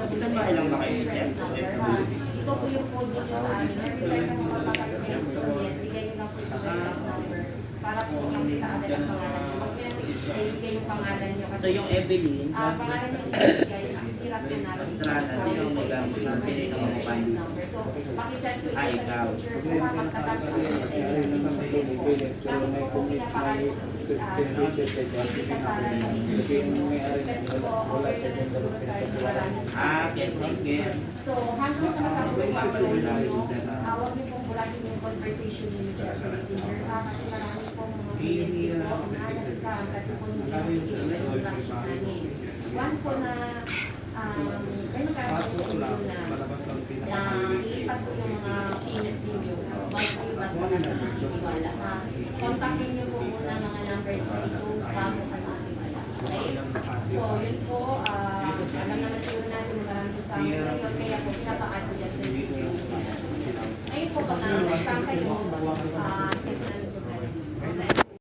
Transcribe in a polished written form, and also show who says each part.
Speaker 1: Isang bahay lang ba kayo, sir?
Speaker 2: Ito po yung code nyo sa amin. Every time na mapapasok kayo sa client, bigay nyo lang po yung reference number para po makita agad ang pangalan nyo. Huwag nyo ibigay yung pangalan nyo.
Speaker 1: So yung Evelyn,
Speaker 2: Pangalan nyo ibigay, ang hirap nyo namin.
Speaker 1: Estrada, sino ang may gamit? Sino yung kamukhan?
Speaker 2: So, pakisend ko
Speaker 1: Ah,
Speaker 2: ito
Speaker 1: ikaw.
Speaker 2: sa picture ko pagkatapos ng Lagi po kung pinapakaan ko hindi kasala sa decision mo. Kasi po, awareness po tayo
Speaker 1: Ah, thank you.
Speaker 2: So, hanggang sa matapos yung ninyo, huwag niyo pong bulatin yung conversation ninyo just sa messenger. Kasi marami pong mga dito ang nakascam kasi po hindi yung instruction namin. Once po na may magkakaroon po na ilipat po yung mga payment ninyo, huwag po yung basta lang na iniwala. Kontakin niyo po muna mga numbers na ito bago kayo maniwala. Okay? So, yun po, alam naman siguro natin maraming scam ngayon, kaya po pinapa-add ko dyan sa video. Ngayon po, pag nag-scam kayo,